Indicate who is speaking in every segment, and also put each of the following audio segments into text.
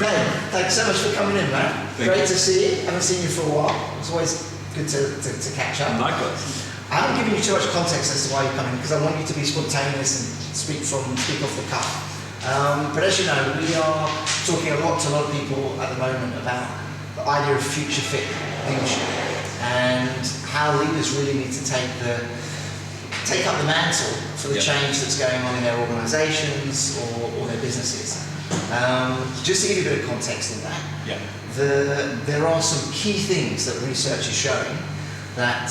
Speaker 1: Ben, thanks so much for coming in, man. Great to see you. Haven't seen you for a while. It's always good to catch up.
Speaker 2: Likewise.
Speaker 1: I haven't given you too much context as to why you're coming, because I want you to be spontaneous and speak off the cuff. But as you know, we are talking a lot to a lot of people at the moment about the idea of future fit leadership and how leaders really need to take up the mantle for the change that's going on in their organisations or their businesses. Just to give you a bit of context in that, there are some key things that research is showing that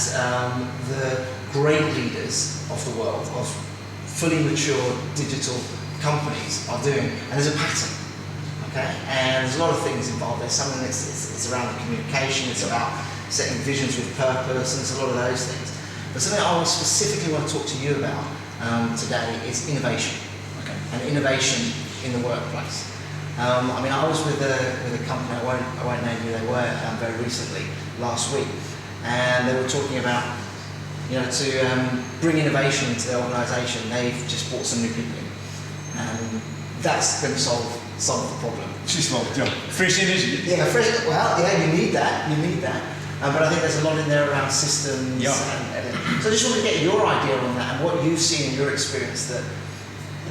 Speaker 1: the great leaders of the world, of fully mature digital companies are doing, and there's a pattern, okay? And there's a lot of things involved. There's something it's around the communication, it's about setting visions with purpose, and there's a lot of those things. But something I specifically want to talk to you about today is innovation, and innovation in the workplace. I mean, I was with a company, I won't name who they were, very recently, last week, and they were talking about, to bring innovation into their organisation, they've just brought some new people in. And that's going to solve the problem.
Speaker 2: Fresh energy.
Speaker 1: Yeah, fresh. Well, yeah, you need that. But I think there's a lot in there around systems.
Speaker 2: Yeah.
Speaker 1: So I just want to get your idea on that and what you've seen in your experience that,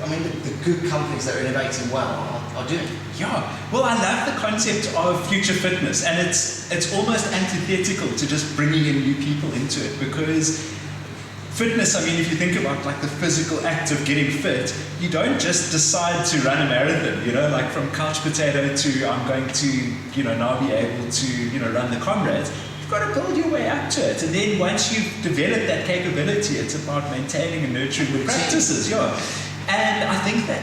Speaker 1: the good companies that are innovating well are doing.
Speaker 2: Yeah, well, I love the concept of future fitness, and it's almost antithetical to just bringing in new people into it, because fitness, if you think about like the physical act of getting fit, you don't just decide to run a marathon, like from couch potato to I'm going to, now be able to, run the Comrades. You've got to build your way up to it. And then once you've developed that capability, it's about maintaining and nurturing the practices, And I think that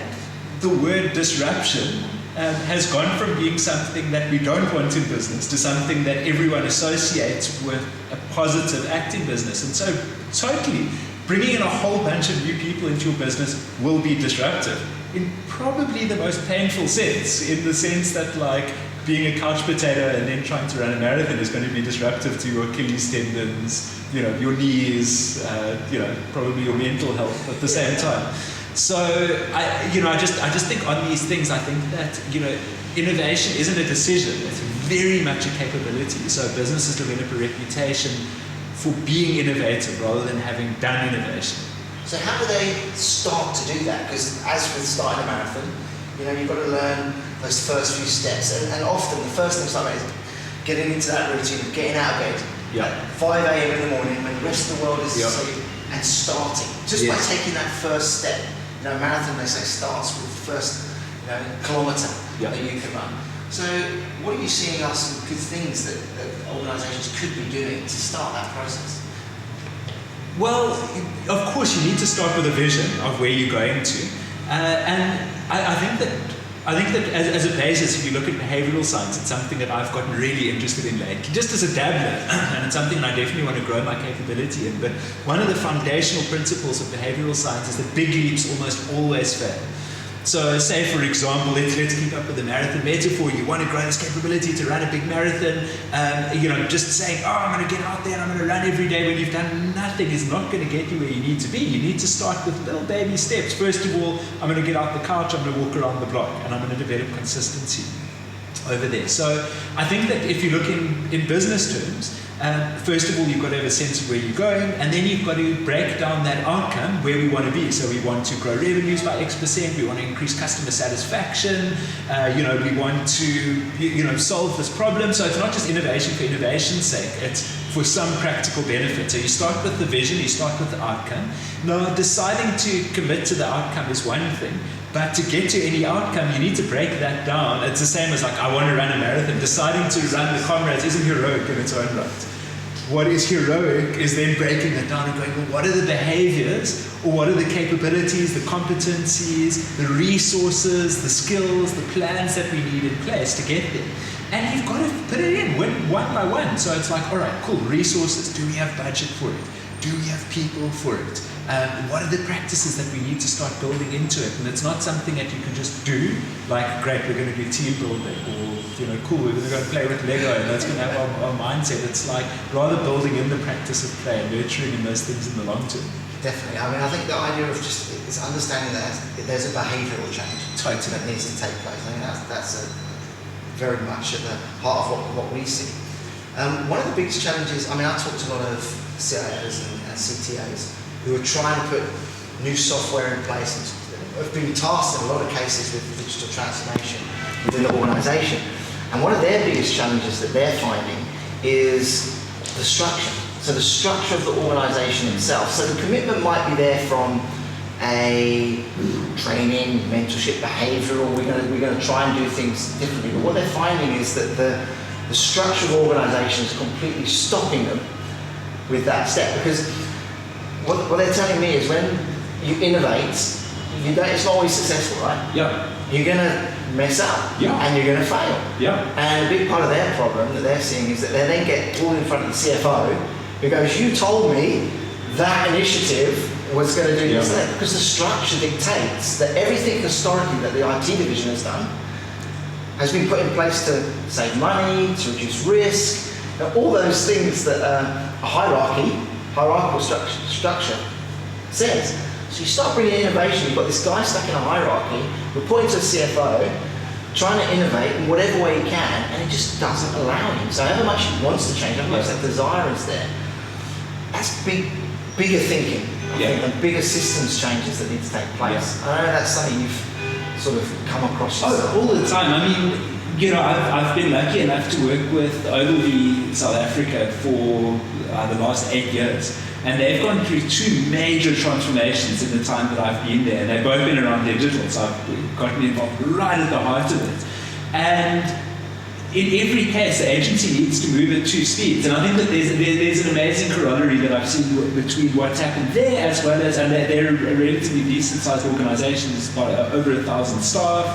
Speaker 2: the word disruption has gone from being something that we don't want in business to something that everyone associates with a positive act in business. And so totally bringing in a whole bunch of new people into your business will be disruptive in probably the most painful sense, in the sense that like being a couch potato and then trying to run a marathon is going to be disruptive to your Achilles tendons, your knees, probably your mental health at the same time. So I just think on these things, I think that, innovation isn't a decision, it's very much a capability. So businesses develop a reputation for being innovative rather than having done innovation.
Speaker 1: So how do they start to do that? Because as with starting a marathon, you've got to learn those first few steps. And often the first thing to start with is getting into that routine of getting out of bed at 5 a.m. in the morning when the rest of the world is asleep, and starting. Just by taking that first step. A marathon, they say, starts with the first kilometre that you can run. So what are you seeing are some good things that organisations could be doing to start that process?
Speaker 2: Well, of course, you need to start with a vision of where you're going to. And I think that as a basis, if you look at behavioural science, it's something that I've gotten really interested in lately, just as a dabbler, and it's something I definitely want to grow my capability in. But one of the foundational principles of behavioural science is that big leaps almost always fail. So say, for example, let's keep up with the marathon metaphor. You want to grow this capability to run a big marathon. Just saying, I'm going to get out there and I'm going to run every day when you've done nothing is not going to get you where you need to be. You need to start with little baby steps. First of all, I'm going to get out the couch, I'm going to walk around the block, and I'm going to develop consistency over there. So I think that if you look in business terms, first of all, you've got to have a sense of where you're going, and then you've got to break down that outcome where we want to be. So we want to grow revenues by X%, we want to increase customer satisfaction, we want to solve this problem. So it's not just innovation for innovation's sake, it's for some practical benefit. So you start with the vision, you start with the outcome. Now, deciding to commit to the outcome is one thing, but to get to any outcome, you need to break that down. It's the same as like, I want to run a marathon. Deciding to run the Comrades isn't heroic in its own right. What is heroic is then breaking that down and going, well, what are the behaviors, or what are the capabilities, the competencies, the resources, the skills, the plans that we need in place to get there? And you've got to put it in one by one. So it's like, all right, cool, resources. Do we have budget for it? Do we have people for it? What are the practices that we need to start building into it? And it's not something that you can just do, like, great, we're going to do team building, or, cool, we're going to go and play with Lego, and that's going to have our mindset. It's like rather building in the practice of play and nurturing in those things in the long term.
Speaker 1: Definitely. I think the idea of just is understanding that there's a behavioural change that needs to take place. I think that's very much at the heart of what we see. One of the biggest challenges, I mean, I talked to a lot of CIOs and CTOs who are trying to put new software in place and have been tasked in a lot of cases with digital transformation within the organisation. And one of their biggest challenges that they're finding is the structure. So the structure of the organisation itself. So the commitment might be there from a training, mentorship, behavioural, we're going to try and do things differently. But what they're finding is that the structure of organisation is completely stopping them with that step. Because what they're telling me is when you innovate, it's not always successful, right?
Speaker 2: Yeah.
Speaker 1: You're going to mess up,
Speaker 2: yeah,
Speaker 1: and you're going to fail.
Speaker 2: Yeah.
Speaker 1: And a big part of their problem that they're seeing is that they then get all in front of the CFO who goes, you told me that initiative was going to do this and that, because the structure dictates that everything historically that the IT division has done has been put in place to save money, to reduce risk, all those things that a hierarchical structure says. So you start bringing innovation, you've got this guy stuck in a hierarchy, reporting to a CFO, trying to innovate in whatever way he can, and it just doesn't allow him. So however much he wants to change, however much that desire is there, that's bigger thinking, I think, and bigger systems changes that need to take place. I know that's something you've sort of come across yourself.
Speaker 2: All the time. I mean, I've been lucky enough to work with Ogilvy South Africa for the last 8 years. And they've gone through 2 major transformations in the time that I've been there. And they've both been around digital, so I've gotten involved right at the heart of it. And in every case, the agency needs to move at 2 speeds. And I think that there's an amazing corollary that I've seen between what's happened there as well as, and they're a relatively decent-sized organisation, there's about over 1,000 staff.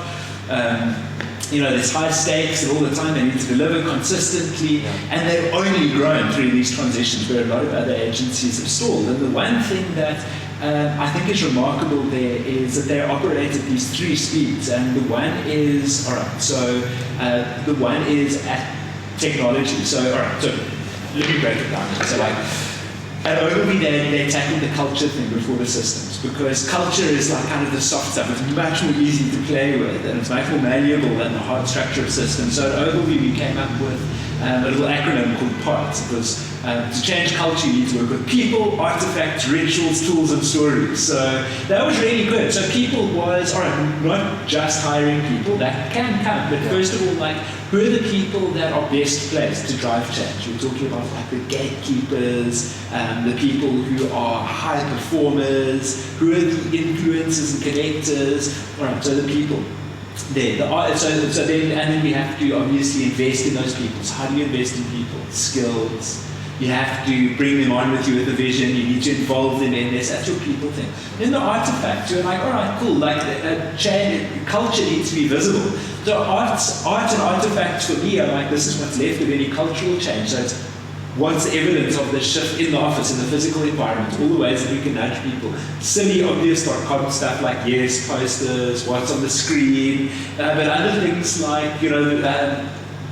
Speaker 2: There's high stakes, and all the time they need to deliver consistently, and they've only grown through these transitions where a lot of other agencies have stalled. And the one thing that I think is remarkable there is that they operate at these 3 speeds, and the one is, the one is at technology. So let me break it down. So at Ogilvy, they tackled the culture thing before the systems, because culture is like kind of the soft stuff. It's much more easy to play with, and it's much more malleable than the hard structure of systems. So at Ogilvy, we came up with a little acronym called PARTS, because to change culture, you need to work with people, artifacts, rituals, tools, and stories. So that was really good. So people was, not just hiring people, that can come, but first of all, who are the people that are best placed to drive change? We're talking about the gatekeepers, the people who are high performers, who are the influencers and connectors. So the people there. Then we have to obviously invest in those people. So how do you invest in people? Skills. You have to bring them on with you with a vision. You need to involve them in this. That's your people thing. Then the artifacts, you're like, all right, cool. Change, culture needs to be visible. So art and artifacts for me are like, this is what's left of any cultural change. So it's what's evidence of the shift in the office, in the physical environment, all the ways that we can nudge people. Silly, obvious.com stuff like yes, posters, what's on the screen, but other things like,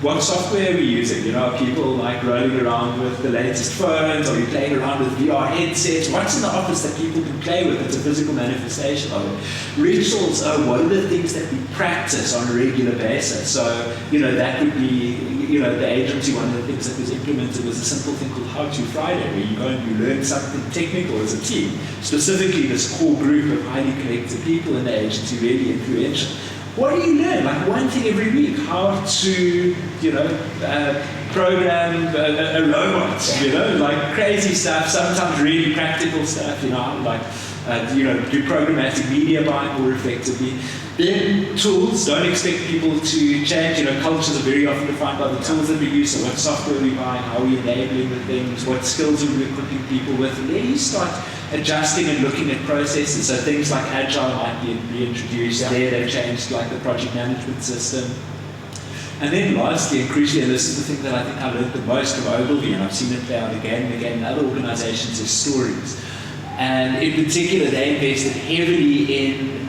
Speaker 2: what software are we using? Are people rolling around with the latest phones? Are we playing around with VR headsets? What's in the office that people can play with? It's a physical manifestation of it. Rituals, what are the things that we practice on a regular basis? So, that would be, the agency, one of the things that was implemented was a simple thing called How To Friday, where you go and you learn something technical as a team. Specifically, this core group of highly connected people in the agency, really influential. What do you learn? One thing every week, how to, program a robot, crazy stuff, sometimes really practical stuff, do programmatic media buying more effectively. Then tools, don't expect people to change, cultures are very often defined by the tools that we use, so what software we buy, how are we enabling the things, what skills are we equipping people with, and then you start adjusting and looking at processes. So things like Agile might be reintroduced. There they've changed the project management system. And then lastly and crucially, and this is the thing that I think I learned the most from Ogilvy, and I've seen it play out again and again in other organizations, is stories. And in particular, they invested heavily in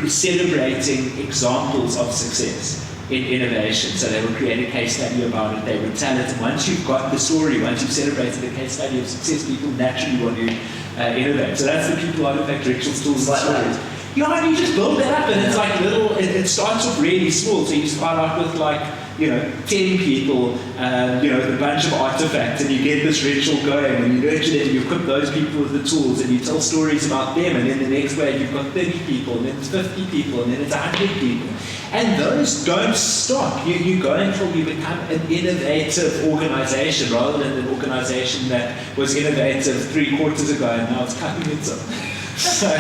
Speaker 2: celebrating examples of success in innovation. So they would create a case study about it, they would tell it, and once you've got the story, once you've celebrated a case study of success, people naturally want to innovate. So that's the people, artifact, rituals, tools, and stories. Yeah, and you just build that up, and it's like little. It starts off really small. So you start out with like 10 people, with a bunch of artifacts, and you get this ritual going, and you nurture them, you equip those people with the tools, and you tell stories about them, and then the next wave you've got 30 people, and then it's 50 people, and then it's 100 people. And those don't stop. You go until you become an innovative organization, rather than an organization that was innovative 3 quarters ago, and now it's cutting itself. So,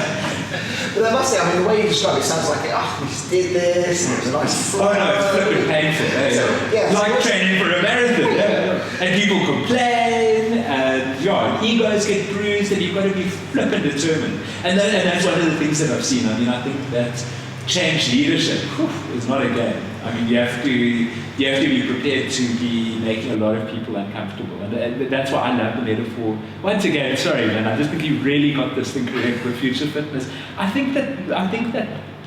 Speaker 1: but I must say, I mean, the way you describe it sounds like, we just did this, and it was a nice flow.
Speaker 2: Oh no, it's flipping painful. Like training for a marathon. And people complain, and egos get bruised, and you've got to be flipping determined. And that's one of the things that I've seen. I mean, I think that change leadership is not a game. I mean, you have to be prepared to be making a lot of people uncomfortable, and that's why I love the metaphor. Once again, sorry man, I just think you really got this thing correct with future fitness. I think that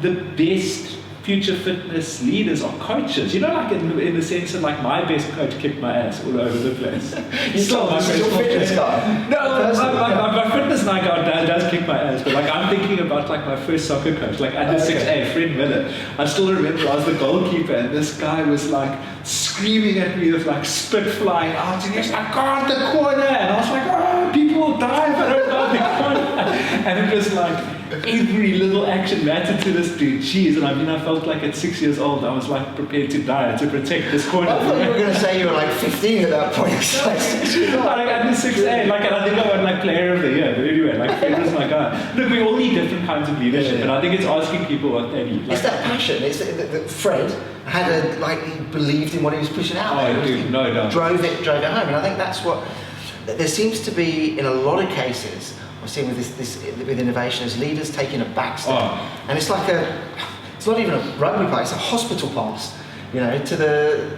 Speaker 2: the best future fitness leaders are coaches. Like in the sense that like my best coach kicked my ass all over the place.
Speaker 1: You're still my fitness guy.
Speaker 2: No, my fitness guy does kick my ass, but like I'm thinking about like my first soccer coach, like under 6A, Fred Miller. I still remember I was the goalkeeper, and this guy was like screaming at me with like spit flying out, and he was like, guard the corner, and I was like, people will die if I don't guard the corner. And it was like every little action mattered to this dude. Jeez, and I mean, I felt like at 6 years old, I was like prepared to die to protect this corner.
Speaker 1: I thought you were going to say you were like 15 at that point.
Speaker 2: Like under 6A, like, and I think I won like player of the year. But anyway, like Fred was my guy. Look, we all need different kinds of leadership, but I think it's asking people what they need. Like,
Speaker 1: it's that passion. It's that Fred he believed in what he was pushing out.
Speaker 2: Oh, dude, no doubt.
Speaker 1: Drove it home, and I think that's what there seems to be in a lot of cases. I've seen with this with innovation as leaders taking a back step, and it's like it's not even a rugby play, it's a hospital pass, to the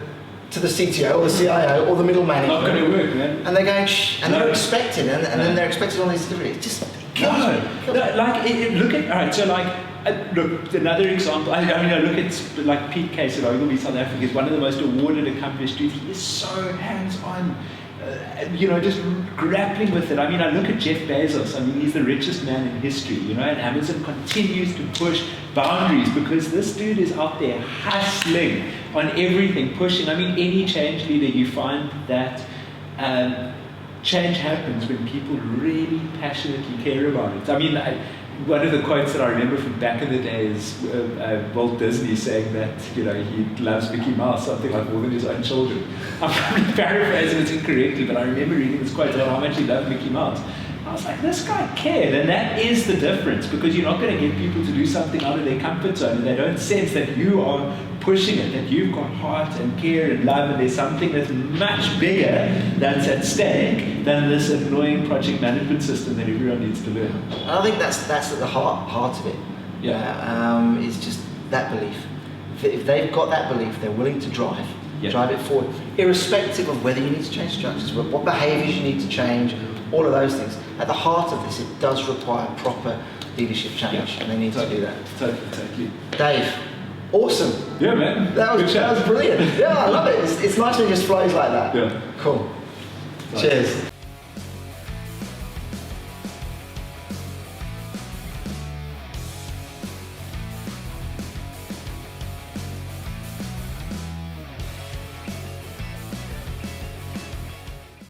Speaker 1: CTO or the CIO or the middle management.
Speaker 2: Not going to work, man.
Speaker 1: And they're going shh, and they're expecting, and then they're expecting all these deliveries. It just kills me.
Speaker 2: Look at all right. So look, another example. I mean, I look at like Pete Case at Ogilvy, South Africa. Is one of the most awarded, accomplished dudes. He is so hands-on. Just grappling with it. I mean, I look at Jeff Bezos. I mean, he's the richest man in history, and Amazon continues to push boundaries because this dude is out there hustling on everything, pushing. I mean, any change leader, you find that change happens when people really passionately care about it. I mean, one of the quotes that I remember from back in the day is Walt Disney saying that he loves Mickey Mouse, something like more than his own children. I'm probably paraphrasing it incorrectly, but I remember reading this quote about how much he loved Mickey Mouse. I was like, this guy cared, and that is the difference, because you're not going to get people to do something out of their comfort zone, and they don't sense that you are pushing it, that you've got heart and care and love, and there's something that's much bigger that's at stake than this annoying project management system that everyone needs to learn.
Speaker 1: I think that's at the heart of it.
Speaker 2: Yeah.
Speaker 1: It's just that belief. If they've got that belief, they're willing to drive it forward, irrespective of whether you need to change structures, what behaviours you need to change, all of those things. At the heart of this, it does require proper leadership change, and they need to do that.
Speaker 2: Totally.
Speaker 1: Dave, awesome.
Speaker 2: Yeah, man.
Speaker 1: That was brilliant. Yeah, I love it. It's nice when it just flows like that.
Speaker 2: Yeah.
Speaker 1: Cool. Cheers.